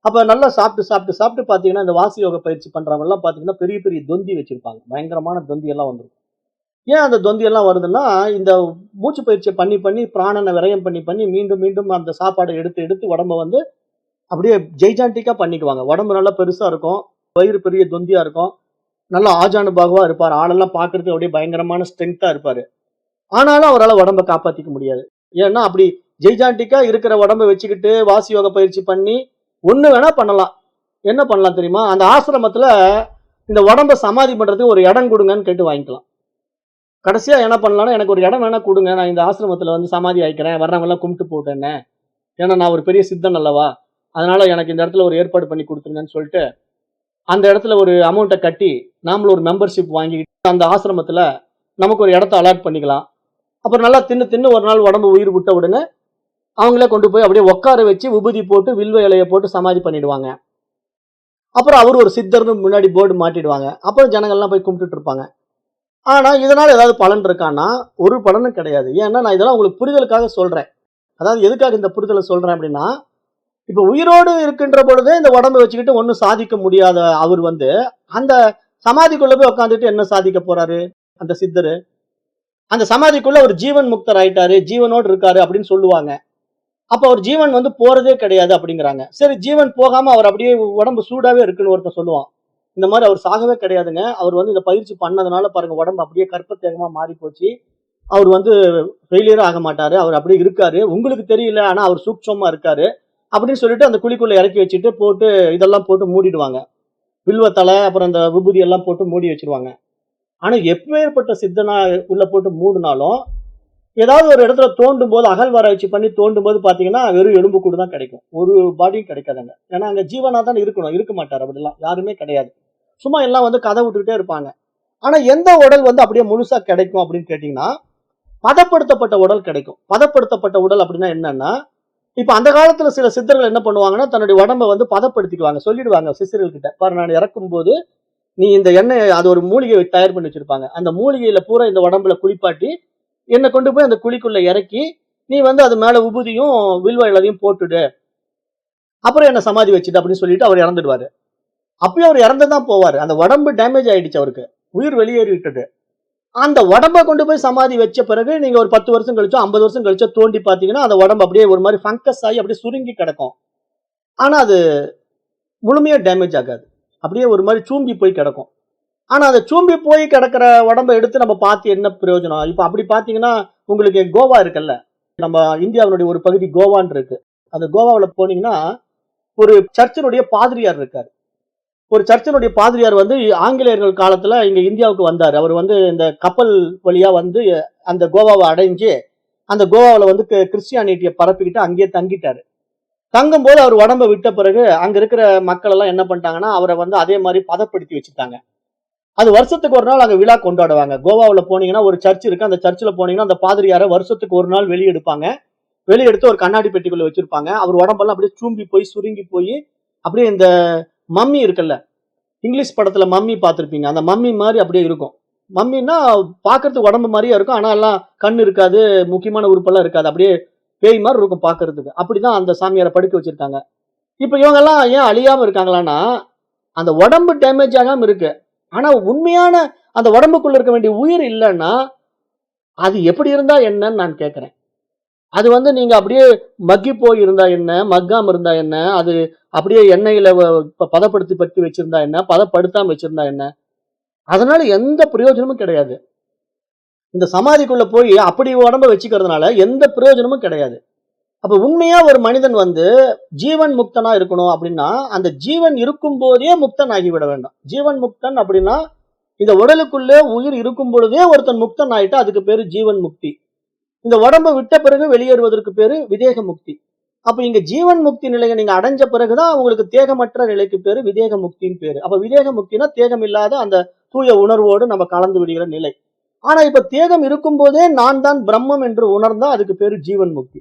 அப்ப நல்லா சாப்பிட்டு சாப்பிட்டு சாப்பிட்டு பாத்தீங்கன்னா இந்த வாசி யோக பயிற்சி பண்றவங்க எல்லாம் பாத்தீங்கன்னா பெரிய பெரிய தொந்தி வச்சிருப்பாங்க. பயங்கரமான தொந்தி எல்லாம் வந்துடும். ஏன் அந்த தொந்தி எல்லாம் வருதுன்னா இந்த மூச்சு பயிற்சியை பண்ணி பண்ணி பிராணனை விரயம் பண்ணி பண்ணி மீண்டும் மீண்டும் அந்த சாப்பாடை எடுத்து எடுத்து உடம்ப வந்து அப்படியே ஜெய்ஜாண்டிக்கா பண்ணிக்குவாங்க. உடம்பு நல்லா பெருசா இருக்கும், வயிறு பெரிய தொந்தியா இருக்கும், நல்லா ஆஜானுபாகுவா இருப்பார். ஆளெல்லாம் பாக்குறதுக்கு அப்படியே பயங்கரமான ஸ்ட்ரென்த்தா இருப்பாரு. ஆனாலும் அவரால் உடம்ப காப்பாத்திக்க முடியாது. ஏன்னா அப்படி ஜெய்ஜாண்டிக்கா இருக்கிற உடம்ப வச்சுக்கிட்டு வாசி யோக பயிற்சி பண்ணி ஒண்ணு வேணா பண்ணலாம். என்ன பண்ணலாம் தெரியுமா? அந்த ஆசிரமத்துல இந்த உடம்ப சமாதி பண்றதுக்கு ஒரு இடம் கொடுங்கன்னு கேட்டு வாங்கிக்கலாம். கடைசியா என்ன பண்ணலாம்னா எனக்கு ஒரு இடம் வேணா கொடுங்க, நான் இந்த ஆசிரமத்துல வந்து சமாதி ஆயிக்கிறேன், வர்றவங்க எல்லாம் கும்பிட்டு போட்டேன்னு, ஏன்னா நான் ஒரு பெரிய சித்தன் அல்லவா, அதனால எனக்கு இந்த இடத்துல ஒரு ஏற்பாடு பண்ணி கொடுத்துருங்கன்னு சொல்லிட்டு அந்த இடத்துல ஒரு அமௌண்ட்டை கட்டி நாமளும் ஒரு மெம்பர்ஷிப் வாங்கிக்கிட்டு அந்த ஆசிரமத்துல நமக்கு ஒரு இடத்த அலாட் பண்ணிக்கலாம். அப்புறம் நல்லா தின்னு தின்னு ஒரு நாள் உடம்பு உயிர் விட்ட உடனே அவங்களே கொண்டு போய் அப்படியே உட்கார வச்சு விபூதி போட்டு வில்வ இலையை போட்டு சமாதி பண்ணிடுவாங்க. அப்புறம் அவர் ஒரு சித்தர்னு முன்னாடி போர்டு மாட்டிடுவாங்க. அப்புறம் ஜனங்கள்லாம் போய் கும்பிட்டுட்டு இருப்பாங்க. ஆனா இதனால ஏதாவது பலன் இருக்கான்னா ஒரு பலனும் கிடையாது. ஏன்னா நான் இதெல்லாம் உங்களுக்கு புரிதலுக்காக சொல்றேன். அதாவது எதுக்காக இந்த புரிதலை சொல்றேன் அப்படின்னா, இப்ப உயிரோடு இருக்கின்ற பொழுதே இந்த உடம்பை வச்சுக்கிட்டு ஒன்னும் சாதிக்க முடியாத அவர் வந்து அந்த சமாதிக்குள்ள போய் உட்காந்துட்டு என்ன சாதிக்க போறாரு அந்த சித்தரு? அந்த சமாதிக்குள்ள ஒரு ஜீவன் முக்தர் ஆயிட்டாரு, ஜீவனோடு இருக்காரு அப்படின்னு சொல்லுவாங்க. அப்ப அவர் ஜீவன் வந்து போறதே கிடையாது அப்படிங்கிறாங்க. சரி ஜீவன் போகாம அவர் அப்படியே உடம்பு சூடாவே இருக்குன்னு ஒருத்தர் சொல்லுவான். இந்த மாதிரி அவர் சாகவே கிடையாதுங்க. அவர் வந்து இந்த பயிற்சி பண்ணதுனால பாருங்க உடம்பு அப்படியே கற்பத்தேகமா மாறி போச்சு. அவர் வந்து ஃபெயிலியர் ஆக மாட்டாரு, அவர் அப்படியே இருக்காரு, உங்களுக்கு தெரியல ஆனா அவர் சூட்சமா இருக்காரு அப்படின்னு சொல்லிட்டு அந்த குழிக்குள்ள இறக்கி வச்சுட்டு போட்டு இதெல்லாம் போட்டு மூடிடுவாங்க. வில்வத்தலை அப்புறம் அந்த விபூதி எல்லாம் போட்டு மூடி வச்சிருவாங்க. ஆனா எப்பேற்பட்ட சித்தனா உள்ள போட்டு மூடினாலும் ஏதாவது ஒரு இடத்துல தோண்டும் போது அகழ்வாராய்ச்சி பண்ணி தோண்டும் போது பாத்தீங்கன்னா வெறும் எலும்பு கூடு தான் கிடைக்கும், ஒரு பாடியும் கிடைக்காதுங்க. ஏன்னா அங்க ஜீவனா தான் இருக்கணும், இருக்க மாட்டார் அப்படிலாம் யாருமே கிடையாது. சும்மா எல்லாம் வந்து கதை விட்டுக்கிட்டே இருப்பாங்க. ஆனா எந்த உடல் வந்து அப்படியே முழுசா கிடைக்கும் அப்படின்னு கேட்டீங்கன்னா பதப்படுத்தப்பட்ட உடல் கிடைக்கும். பதப்படுத்தப்பட்ட உடல் அப்படின்னா என்னன்னா, இப்ப அந்த காலத்துல சில சித்தர்கள் என்ன பண்ணுவாங்கன்னா தன்னுடைய உடம்ப வந்து பதப்படுத்திக்குவாங்க. சொல்லிடுவாங்க சித்தர்கள் கிட்ட, பாரு நான் இறக்கும் போது நீ இந்த எண்ணெய் அது ஒரு மூலிகை தயார் பண்ணி வச்சிருப்பாங்க, அந்த மூலிகையில பூரா இந்த உடம்புல குளிப்பாட்டி என்னை கொண்டு போய் அந்த குழிக்குள்ள இறக்கி நீ வந்து அது மேல உபூதியும் வில்வ இலையும் போட்டுடு, அப்புறம் என்ன சமாதி வச்சுட்டு அப்படின்னு சொல்லிட்டு அவர் இறந்துடுவாரு. அப்பயும் அவர் இறந்துதான் போவாரு. அந்த உடம்பு டேமேஜ் ஆயிடுச்சு அவருக்கு. உயிர் வெளியேறி விட்டது. அந்த உடம்ப கொண்டு போய் சமாதி வச்ச பிறகு நீங்க ஒரு 10 வருஷம் கழிச்சோ, 50 வருஷம் கழிச்சோ தோண்டி பார்த்தீங்கன்னா, அந்த உடம்பு அப்படியே ஒரு மாரி ஃபங்கஸ் ஆகி அப்படியே சுருங்கி கிடக்கும். ஆனா அது முழுமையா டேமேஜ் ஆகாது. அப்படியே ஒரு மாரி சூம்பி போய் கிடக்கும். ஆனா அந்த சூம்பி போய் கிடக்கிற உடம்ப எடுத்து நம்ம பார்த்து என்ன பிரயோஜனம்? இப்ப அப்படி பார்த்தீங்கன்னா, உங்களுக்கு கோவா இருக்குல்ல. நம்ம இந்தியாவினுடைய ஒரு பகுதி கோவான்னு இருக்கு. அந்த கோவாவுல போனீங்கன்னா, ஒரு சர்ச்சினுடைய பாதிரியார் இருக்காரு. ஒரு சர்ச்சினுடைய பாதிரியார் வந்து ஆங்கிலேயர்கள் காலத்துல இங்க இந்தியாவுக்கு வந்தாரு. அவர் வந்து இந்த கப்பல் வழியா வந்து அந்த கோவாவை அடைஞ்சு, அந்த கோவாவுல வந்து கிறிஸ்டியானிட்டிய பரப்பிக்கிட்டு அங்கேயே தங்கிட்டாரு. தங்கும்போது அவர் உடம்ப விட்ட பிறகு, அங்க இருக்கிற மக்கள் எல்லாம் என்ன பண்ணிட்டாங்கன்னா, அவர வந்து அதே மாரி பதப்படுத்தி வச்சுட்டாங்க. அது வருஷத்துக்கு ஒரு நாள் அங்க விழா கொண்டாடுவாங்க. கோவாவுல போனீங்கன்னா ஒரு சர்ச் இருக்கு. அந்த சர்ச்சுல போனீங்கன்னா, அந்த பாதிரியார வருஷத்துக்கு ஒரு நாள் வெளிய எடுப்பாங்க. வெளிய எடுத்து ஒரு கண்ணாடி பெட்டிக்குள்ள வச்சிருப்பாங்க. அவர் உடம்பெல்லாம் அப்படியே சூம்பி போய், சுருங்கி போய், அப்படியே இந்த மம்மி இருக்குல்ல, இங்கிலீஷ் படத்துல மம்மி பார்த்திருப்பீங்க. அந்த மம்மி மாரி அப்படியே இருக்கும். மம்மின்னா பார்க்கறதுக்கு உடம்பு மாரியே இருக்கும். ஆனா எல்லாம் கண் இருக்காது, முக்கியமான உறுப்பெல்லாம் இருக்காது. அப்படியே பேய் மாரி இருக்கும் பார்க்கறதுக்கு. அப்படிதான் அந்த சாமியார படுக்க வச்சிருக்காங்க. இப்ப இவங்கெல்லாம் ஏன் அழியாம இருக்காங்களான்னா, அந்த உடம்பு டேமேஜ் ஆகாம இருக்கு. ஆனா உண்மையான அந்த உடம்புக்குள்ள இருக்க வேண்டிய உயிர் இல்லன்னா, அது எப்படி இருந்தா என்னன்னு நான் கேட்கிறேன். அது வந்து நீங்க அப்படியே மக்கி போய் இருந்தா என்ன? மக்காம இருந்தா என்ன? அது அப்படியே எண்ணெயில பதப்படுத்தி பத்தி வச்சிருந்தா என்ன? பதப்படுத்தாம வச்சிருந்தா என்ன? அதனால எந்த பிரயோஜனமும் கிடையாது. இந்த சமாதிக்குள்ள போய் அப்படி உடம்ப வச்சுக்கிறதுனால எந்த பிரயோஜனமும் கிடையாது. அப்ப உண்மையா ஒரு மனிதன் வந்து ஜீவன் முக்தனா இருக்கணும் அப்படின்னா, அந்த ஜீவன் இருக்கும்போதே முக்தன் ஆகிவிட வேண்டும். ஜீவன் முக்தன் அப்படின்னா, இந்த உடலுக்குள்ளே உயிர் இருக்கும் பொழுதே ஒருத்தன் முக்தன் ஆயிட்டா அதுக்கு பேரு ஜீவன் முக்தி. இந்த உடம்ப விட்ட பிறகு வெளியேறுவதற்கு பேரு விதேக முக்தி. அப்ப இங்க ஜீவன் முக்தி நிலையை நீங்க அடைஞ்ச பிறகுதான் உங்களுக்கு தேகமற்ற நிலைக்கு பேரு விதேக முக்தின்னு பேரு. அப்ப விதேக முக்தினா தேகம் இல்லாத அந்த தூய உணர்வோடு நம்ம கலந்து விடுகிற நிலை. ஆனா இப்ப தேகம் இருக்கும் போதே நான் தான் பிரம்மம் என்று உணர்ந்தா அதுக்கு பேரு ஜீவன் முக்தி.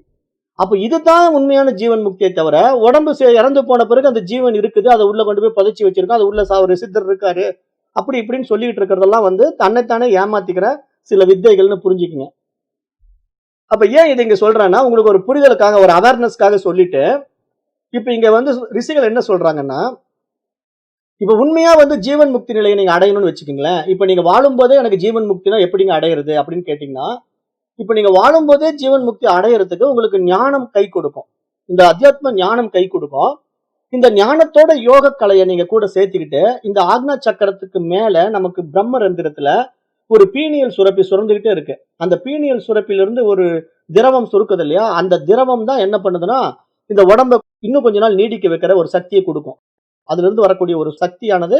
அப்ப இதுதான் உண்மையான ஜீவன் முக்தியை தவிர, உடம்பு இறந்து போன பிறகு அந்த ஜீவன் இருக்குது. அதை உள்ள கொண்டு போய் புதைச்சு வச்சிருக்கோம். அது உள்ள ஒரு சித்தர் இருக்காரு. அப்படி இப்படின்னு சொல்லிட்டு இருக்கிறதெல்லாம் வந்து தன்னைத்தானே ஏமாத்திக்கிற சில வித்தைகள்னு புரிஞ்சுக்குங்க. அப்ப ஏன் இதை இங்க சொல்றேன்னா, உங்களுக்கு ஒரு புரிதலுக்காக, ஒரு அவேர்னஸ்க்காக சொல்லிட்டு, இப்ப இங்க வந்து ரிஷிகள் என்ன சொல்றாங்கன்னா, இப்ப உண்மையா வந்து ஜீவன் முக்தி நிலையை நீங்க அடையணும்னு வச்சுக்கோங்களேன். இப்ப நீங்க வாழும்போதே எனக்கு ஜீவன் முக்தினா எப்படிங்க அடையிறது அப்படின்னு கேட்டீங்கன்னா, இப்ப நீங்க வாழும்போதே ஜீவன் முக்தி அடையறதுக்கு உங்களுக்கு ஞானம் கை கொடுக்கும். இந்த அத்தியாத்ம ஞானம் கை கொடுக்கும். இந்த ஞானத்தோட யோக கலையை நீங்க கூட சேர்த்துக்கிட்டு, இந்த ஆக்னா சக்கரத்துக்கு மேல நமக்கு பிரம்ம ரந்திரத்துல ஒரு பீனியல் சுரப்பி சுரந்துகிட்டே இருக்கு. அந்த பீனியல் சுரப்பிலிருந்து ஒரு திரவம் சுருக்குது இல்லையா? அந்த திரவம் தான் என்ன பண்ணுதுன்னா, இந்த உடம்ப இன்னும் கொஞ்ச நாள் நீடிக்க வைக்கிற ஒரு சக்தியை கொடுக்கும். அதுல இருந்து வரக்கூடிய ஒரு சக்தியானது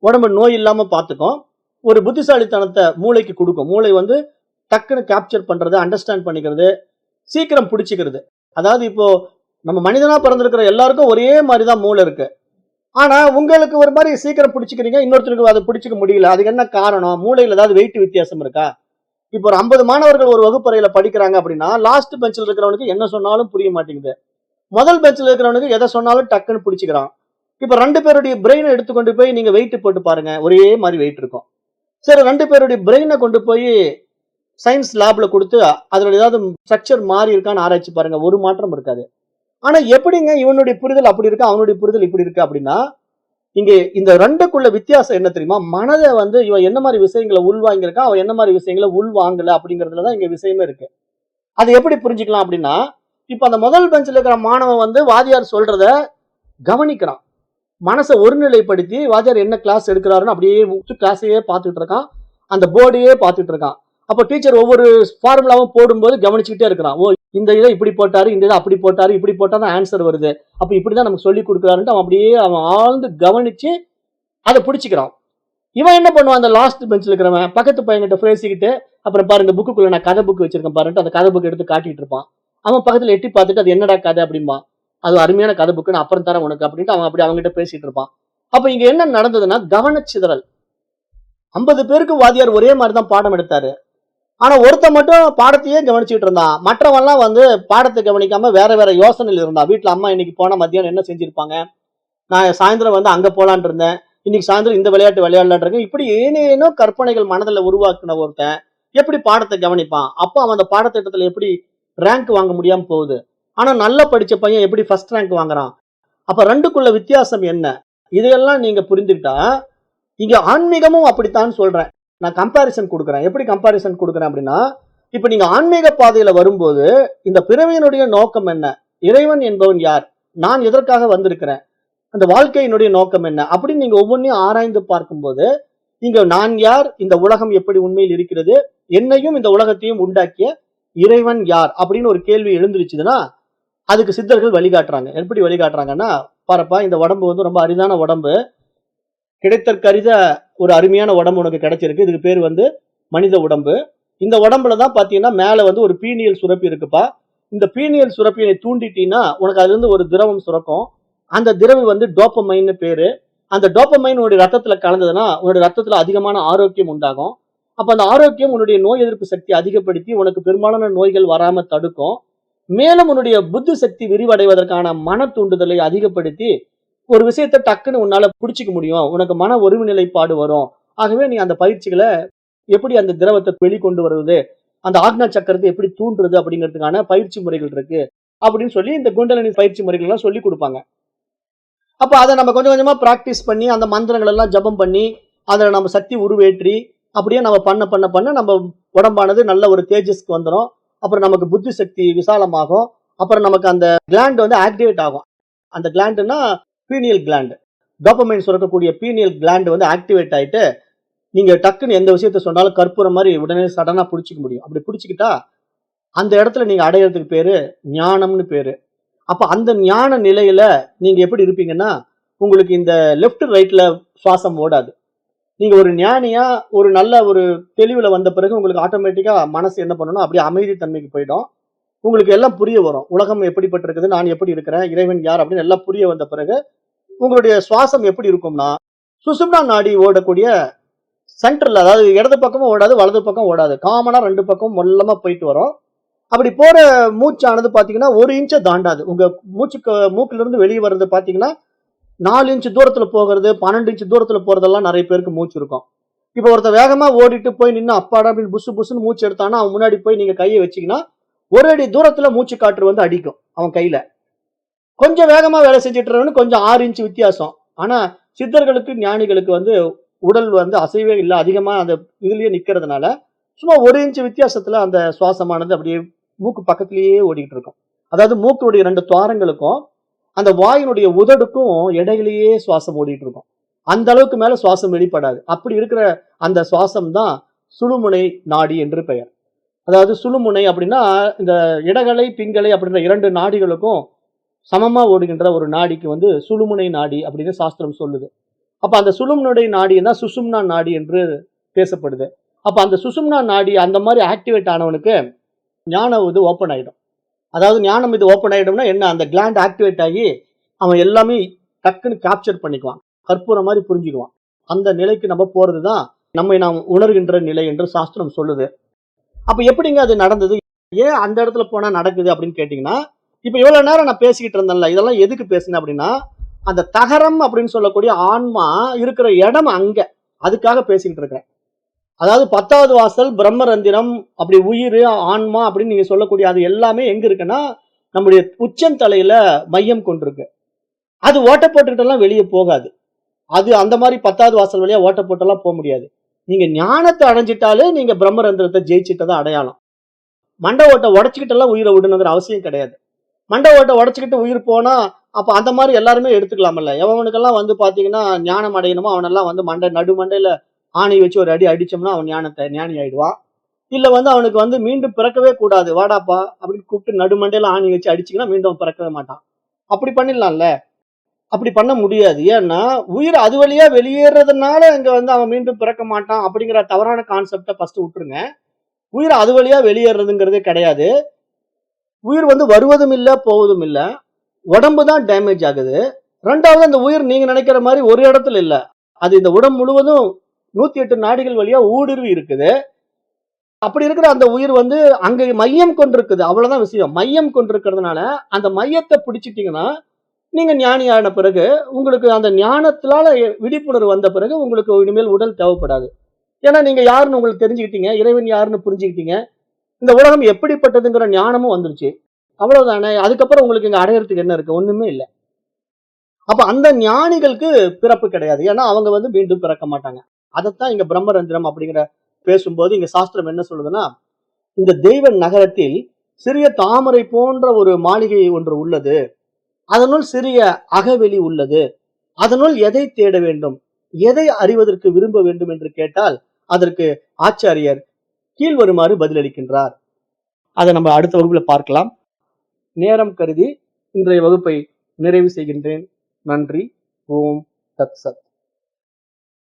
உடம்ப நோய் இல்லாம பார்த்துக்கும். ஒரு புத்திசாலித்தனத்தை மூளைக்கு கொடுக்கும். மூளை வந்து டக்குன்னு கேப்சர் பண்றது, அண்டர்ஸ்டாண்ட் பண்ணிக்கிறது, சீக்கிரம் பிடிச்சுக்கிறது. அதாவது இப்போ நம்ம மனிதனா பிறந்திருக்கிற எல்லாருக்கும் ஒரே மாதிரிதான் மூளை இருக்கு. ஆனா உங்களுக்கு ஒரு மாதிரி சீக்கிரம் பிடிச்சுக்கிறீங்க, இன்னொருத்தருக்கு அதை பிடிச்சிக்க முடியல. அதுக்கு என்ன காரணம்? மூளையில ஏதாவது வெயிட் வித்தியாசம் இருக்கா? இப்போ ஒரு 50 மாணவர்கள் ஒரு வகுப்பறையில படிக்கிறாங்க அப்படின்னா, லாஸ்ட் பெஞ்சில் இருக்கிறவனுக்கு என்ன சொன்னாலும் புரிய மாட்டேங்குது. முதல் பெஞ்சில் இருக்கிறவனுக்கு எதை சொன்னாலும் டக்குன்னு பிடிச்சுக்கிறான். இப்ப 2 பேருடைய பிரெயினை எடுத்துக்கொண்டு போய் நீங்க வெயிட் போட்டு பாருங்க, ஒரே மாதிரி வெயிட் இருக்கும். சரி, 2 பேருடைய பிரெயினை கொண்டு போய் சயின்ஸ் லேப்ல கொடுத்து அதுல ஏதாவது ஸ்ட்ரக்சர் மாறி இருக்கான்னு ஆராய்ச்சி பாருங்க, ஒரு மாற்றம் இருக்காது. ஆனா எப்படிங்க இவனுடைய புரிதல் அப்படி இருக்கு, அவனுடைய புரிதல் இப்படி இருக்கு அப்படின்னா, இங்க இந்த 2க்குள்ள வித்தியாசம் என்ன தெரியுமா? மனதை வந்து இவன் என்ன மாதிரி விஷயங்களை உள்வாங்கியிருக்கான், அவன் என்ன மாதிரி விஷயங்களை உள்வாங்கல அப்படிங்கறதுலதான் இங்க விஷயமே இருக்கு. அது எப்படி புரிஞ்சுக்கலாம் அப்படின்னா, இப்ப அந்த முதல் பெஞ்சில் இருக்கிற மாணவன் வந்து வாதியார் சொல்றத கவனிக்கிறான். மனசை ஒருநிலைப்படுத்தி வாத்தியார் என்ன கிளாஸ் எடுக்கிறாருன்னு அப்படியே கிளாஸையே பார்த்துட்டு இருக்கான். அந்த போர்டையே பார்த்துட்டு இருக்கான். அப்ப டீச்சர் ஒவ்வொரு ஃபார்முலாவும் போடும்போது கவனிச்சுக்கிட்டே இருக்கிறான். ஓ, இந்த இதை இப்படி போட்டாரு, இந்த இதை அப்படி போட்டாரு, இப்படி போட்டா ஆன்சர் வருது. அப்ப இப்படிதான் நமக்கு சொல்லி கொடுக்குறாருன்ட்டு அவன் அப்படியே அவன் ஆழ்ந்து கவனிச்சு அதை பிடிச்சிக்கிறான். இவன் என்ன பண்ணுவான்? அந்த லாஸ்ட் பெஞ்சில் இருக்கிறவன் பக்கத்து பையன்கிட்ட பேசிக்கிட்டு, அப்புறம் பாரு இந்த புக்குள்ள நான் கதை புக் வச்சிருக்கேன் பாருன்ட்டு அந்த கதை புக் எடுத்து காட்டிட்டு இருப்பான். அவன் பக்கத்துல எட்டி பார்த்துட்டு அது என்னடா கதை அப்படின்பா. அது அருமையான கதை புக்கு, நான் அப்புறம் தரேன் உனக்கு அப்படின்ட்டு அவன் அப்படி அவங்ககிட்ட பேசிட்டு இருப்பான். அப்ப இங்க என்ன நடந்ததுன்னா கவனச்சிதறல். 50 பேருக்கு வாதியார் ஒரே மாதிரி தான் பாடம் எடுத்தாரு. ஆனா ஒருத்த மட்டும் பாடத்தையே கவனிச்சுட்டு இருந்தான். மற்றவெல்லாம் வந்து பாடத்தை கவனிக்காம வேற வேற யோசனையில் இருந்தான். வீட்டுல அம்மா இன்னைக்கு போனா மத்தியானம் என்ன செஞ்சிருப்பாங்க, நான் சாயந்தரம் வந்து அங்க போலான் இருந்தேன், இன்னைக்கு சாயந்தரம் இந்த விளையாட்டு விளையாடலான் இருக்கேன், இப்படி ஏனேனோ கற்பனைகள் மனதில் உருவாக்குன ஒருத்தன் எப்படி பாடத்தை கவனிப்பான்? அப்போ அவன் அந்த பாடத்திட்டத்துல எப்படி ரேங்க் வாங்க முடியாம போகுது. ஆனா நல்லா படிச்ச பையன் எப்படி ஃபர்ஸ்ட் ரேங்க் வாங்குறான்? அப்ப 2க்குள்ள வித்தியாசம் என்ன? இதையெல்லாம் நீங்க புரிந்துக்கிட்டா, இங்க ஆன்மீகமும் அப்படித்தான் சொல்றேன். நான் கம்பேரிசன் கொடுக்குறேன். எப்படி கம்பேரிசன் கொடுக்குறேன் அப்படின்னா, இப்ப நீங்க ஆன்மீக பாதையில வரும்போது, இந்த பிறவியினுடைய நோக்கம் என்ன? இறைவன் என்பவன் யார்? நான் எதற்காக வந்திருக்கிறேன்? அந்த வாழ்க்கையினுடைய நோக்கம் என்ன? அப்படின்னு நீங்க ஒவ்வொன்றையும் ஆராய்ந்து பார்க்கும்போது, இங்க நான் யார்? இந்த உலகம் எப்படி உண்மையில் இருக்கிறது? என்னையும் இந்த உலகத்தையும் உண்டாக்கிய இறைவன் யார்? அப்படின்னு ஒரு கேள்வி எழுந்துருச்சுதுன்னா, அதுக்கு சித்தர்கள் வழிகாட்டுறாங்க. எப்படி வழிகாட்டுறாங்கன்னா, பாருப்பா இந்த உடம்பு வந்து ரொம்ப அரிதான உடம்பு. கிடைத்தற்கரித ஒரு அருமையான உடம்பு உனக்கு கிடைச்சிருக்கு. இதுக்கு பேர் வந்து மனித உடம்பு. இந்த உடம்புல தான் பாத்தீங்கன்னா மேல வந்து ஒரு பீனியல் சுரப்பி இருக்குப்பா. இந்த பீனியல் சுரப்பியை தூண்டிட்டீன்னா உனக்கு அதுல இருந்து ஒரு திரவம் சுரக்கும். அந்த திரவம் வந்து டோப்பமைன்னு பேரு. அந்த டோப்பமைன் உன்னுடைய ரத்தத்துல கலந்ததுன்னா உன்னுடைய ரத்தத்துல அதிகமான ஆரோக்கியம் உண்டாகும். அப்ப அந்த ஆரோக்கியம் உன்னுடைய நோய் எதிர்ப்பு சக்தி அதிகப்படுத்தி உனக்கு பெரும்பாலான நோய்கள் வராம தடுக்கும். மேலும் உன்னுடைய புத்தி சக்தி விரிவடைவதற்கான மன தூண்டுதலை அதிகப்படுத்தி ஒரு விஷயத்தை டக்குன்னு உன்னால பிடிச்சிக்க முடியும். உனக்கு மன ஒருநிலைப்பாடு வரும். ஆகவே நீ அந்த பயிற்சிகளை எப்படி அந்த திரவத்தை வெளிக்கொண்டு வருவது, அந்த ஆக்னா சக்கரத்தை எப்படி தூண்டுறது அப்படிங்கிறதுக்கான பயிற்சி முறைகள் இருக்கு அப்படின்னு சொல்லி இந்த குண்டலினி பயிற்சி முறைகள் எல்லாம் சொல்லி கொடுப்பாங்க. அப்ப அதை நம்ம கொஞ்சம் கொஞ்சமா பிராக்டிஸ் பண்ணி அந்த மந்திரங்கள் எல்லாம் ஜபம் பண்ணி அதுல நம்ம சக்தி உருவேற்றி அப்படியே நம்ம பண்ண பண்ண பண்ண நம்ம உடம்பானது நல்ல ஒரு தேஜஸ்க்கு வந்துடும். அப்புறம் நமக்கு புத்தி சக்தி விசாலமாகும். அப்புறம் நமக்கு அந்த கிளாண்ட் வந்து ஆக்டிவேட் ஆகும். அந்த கிளாண்டுன்னா பீனியல் கிளாண்ட், டோபமைன் சுரக்கக்கூடிய பீனியல் கிளாண்ட் வந்து ஆக்டிவேட் ஆயிட்டு நீங்க டக்குன்னு எந்த விஷயத்த சொன்னாலும் கற்பூரம் மாதிரி உடனே சடனா பிடிச்சிக்க முடியும். அப்படி பிடிச்சிக்கிட்டா அந்த இடத்துல நீங்க அடையிறதுக்கு பேரு ஞானம்னு பேரு. அப்ப அந்த ஞான நிலையில நீங்க எப்படி இருப்பீங்கன்னா, உங்களுக்கு இந்த லெஃப்ட் ரைட்ல சுவாசம் ஓடாது. நீங்க ஒரு ஞானியா ஒரு நல்ல ஒரு தெளிவுல வந்த பிறகு உங்களுக்கு ஆட்டோமேட்டிக்கா மனசு என்ன பண்ணணும், அப்படியே அமைதி தன்மைக்கு போயிடும். உங்களுக்கு எல்லாம் புரிய வரும். உலகம் எப்படிப்பட்டிருக்குது, நான் எப்படி இருக்கிறேன், இறைவன் யார் அப்படின்னு எல்லாம் புரிய வந்த பிறகு உங்களுடைய சுவாசம் எப்படி இருக்கும்னா, சுசும்னா நாடி ஓடக்கூடிய சென்டர்ல, அதாவது இடது பக்கமும் ஓடாது, வலது பக்கம் ஓடாது. காமனா 2 பக்கம் மொல்லமா போயிட்டு வரும். அப்படி போற மூச்சானது பாத்தீங்கன்னா 1 இன்ச்சை தாண்டாது. உங்க மூக்குல இருந்து வெளியே வர்றது பாத்தீங்கன்னா 4 இன்ச் தூரத்துல போகிறது, 12 இன்ச் தூரத்துல போறதெல்லாம் நிறைய பேருக்கு மூச்சு இருக்கும். இப்ப ஒருத்தர் வேகமா ஓடிட்டு போய் நின்று அப்பாடா அப்படின்னு புசு புசுன்னு மூச்சு எடுத்தானா அவன் முன்னாடி போய் நீங்க கையை வச்சீங்கன்னா 1 அடி தூரத்துல மூச்சு காற்று வந்து அடிக்கும் அவன் கையில. கொஞ்சம் வேகமா வேலை செஞ்சுட்டு கொஞ்சம் 6 இன்ச் வித்தியாசம். ஆனா சித்தர்களுக்கு ஞானிகளுக்கு வந்து உடல் வந்து அசைவே இல்லை, அதிகமா அந்த இதுலயே நிக்கிறதுனால சும்மா 1 இன்ச் வித்தியாசத்துல அந்த சுவாசமானது அப்படியே மூக்கு பக்கத்திலேயே ஓடிக்கிட்டு இருக்கும். அதாவது மூக்குடைய 2 துவாரங்களுக்கும் அந்த வாயினுடைய உதடுக்கும் இடையிலேயே சுவாசம் ஓடிட்டு இருக்கும். அந்த அளவுக்கு மேல சுவாசம் வெளிப்படாது. அப்படி இருக்கிற அந்த சுவாசம் தான் சுழுமுனை நாடி என்று பெயர். அதாவது சுழுமுனை அப்படின்னா இந்த இடகலை பிங்கலை அப்படின்ற 2 நாடிகளுக்கும் சமமா ஓடுகின்ற ஒரு நாடிக்கு வந்து சுழுமுனை நாடி அப்படின்னு சாஸ்திரம் சொல்லுது. அப்ப அந்த சுழுமுனை நாடி தான் சுசும்னா நாடி என்று பேசப்படுது. அப்ப அந்த சுசும்னா நாடி அந்த மாதிரி ஆக்டிவேட் ஆனவனுக்கு ஞானம் இது ஓப்பன் ஆயிடும். அதாவது ஞானம் இது ஓப்பன் ஆயிடும்னா என்ன, அந்த கிளாண்ட் ஆக்டிவேட் ஆகி அவன் எல்லாமே டக்குன்னு கேப்சர் பண்ணிக்குவான், கற்பூரம் மாதிரி புரிஞ்சுக்குவான். அந்த நிலைக்கு நம்ம போறதுதான் நம்மை நாம் உணர்கின்ற நிலை என்று சாஸ்திரம் சொல்லுது. அப்ப எப்படிங்க அது நடந்தது, ஏன் அந்த இடத்துல போனா நடக்குது அப்படின்னு கேட்டீங்கன்னா, இப்ப இவ்வளவு நேரம் நான் பேசிக்கிட்டு இருந்தேன்ல, இதெல்லாம் எதுக்கு பேசினேன் அப்படின்னா, அந்த தகரம் அப்படின்னு சொல்லக்கூடிய ஆன்மா இருக்கிற இடம் அங்க, அதுக்காக பேசிக்கிட்டு இருக்கேன். அதாவது 10வது வாசல் பிரம்மரந்திரம் அப்படி உயிர் ஆன்மா அப்படின்னு நீங்க சொல்லக்கூடிய அது எல்லாமே எங்க இருக்குன்னா நம்முடைய உச்சந்தலையில மையம் கொண்டிருக்கு. அது ஓட்ட போட்டுக்கிட்டு எல்லாம் வெளியே போகாது. அது அந்த மாதிரி 10வது வாசல் வழியா ஓட்ட போட்டெல்லாம் போக முடியாது. நீங்க ஞானத்தை அடைஞ்சிட்டாலே நீங்க பிரம்மரந்திரத்தை ஜெயிச்சுட்டதான் அடையாளம். மண்டை ஓட்டை உடைச்சுக்கிட்டு எல்லாம் உயிரை விடணுங்கிற அவசியம் கிடையாது. மண்டை ஓட்டை உடைச்சுக்கிட்டு உயிர் போனா அப்ப அந்த மாதிரி எல்லாருமே எடுத்துக்கலாமல்ல. எவனுக்கெல்லாம் வந்து பாத்தீங்கன்னா ஞானம் அடையணுமோ அவனெல்லாம் வந்து நடு மண்டையில ஆணி வச்சு ஒரு அடி அடிச்சோம்னா அவன் ஞானி ஆயிடுவான். இல்ல வந்து அவனுக்கு வந்து மீண்டும் பிறக்கவே கூடாது, வாடாப்பா அப்படின்னு கூப்பிட்டு நடுமண்டையில ஆணி வச்சு அடிச்சிங்கன்னா மீண்டும் அவன் பிறக்கவே மாட்டான். அப்படி பண்ணிடலாம்ல. அப்படி பண்ண முடியாது. ஏன்னா உயிர் அது வழியா வெளியேறதுனால இங்க வந்து அவன் மீண்டும் பிறக்க மாட்டான் அப்படிங்கிற தவறான கான்செப்டை ஃபர்ஸ்ட் விட்டுருங்க. உயிர் அது வழியா வெளியேறதுங்கிறதே கிடையாது. உயிர் வந்து வருவதும் இல்ல போவதும் இல்ல. உடம்பு தான் டேமேஜ் ஆகுது. 2வது அந்த உயிர் நீங்க நினைக்கிற மாதிரி ஒரு இடத்துல இல்ல. அது இந்த உடம்பு முழுவதும் 108 நாடிகள் வழியா ஊடுருவி இருக்குது. அப்படி இருக்கிற அந்த உயிர் வந்து அங்க மையம் கொண்டிருக்குது. அவ்வளவுதான் விஷயம். மையம் கொண்டிருக்கிறதுனால அந்த மையத்தை பிடிச்சிட்டீங்கன்னா நீங்க ஞானி ஆன பிறகு உங்களுக்கு அந்த ஞானத்தினால விழிப்புணர்வு வந்த பிறகு உங்களுக்கு இனிமேல் உடல் தேவைப்படாது. ஏன்னா நீங்க யாருன்னு உங்களுக்கு தெரிஞ்சுக்கிட்டீங்க, இறைவன் யாருன்னு புரிஞ்சுக்கிட்டீங்க, இந்த உலகம் எப்படிப்பட்டதுங்கிற ஞானமும் வந்துருச்சு. அவ்வளவுதானே. அதுக்கப்புறம் உங்களுக்கு இங்க அடையறதுக்கு என்ன இருக்கு, ஒண்ணுமே இல்லை. அப்ப அந்த ஞானிகளுக்கு பிறப்பு கிடையாது. ஏன்னா அவங்க வந்து மீண்டும் பிறக்க மாட்டாங்க. அதைத்தான் இங்க பிரம்மரந்திரம் அப்படிங்கிற பேசும்போது இங்க சாஸ்திரம் என்ன சொல்லுதுன்னா, இந்த தெய்வ நகரத்தில் சிறிய தாமரை போன்ற ஒரு மாளிகை ஒன்று உள்ளது. அதனுள் சிறிய அகவெளி உள்ளது. அதனுள் எதை தேட வேண்டும், எதை அறிவதற்கு விரும்ப வேண்டும் என்று கேட்டால் அதற்கு ஆச்சாரியர் கீழ்வருமாறு பதிலளிக்கின்றார். அதை நம்ம அடுத்த வகுப்புல பார்க்கலாம். நேரம் கருதி இன்றைய வகுப்பை நிறைவு செய்கின்றேன். நன்றி. ஓம் தத் சத்.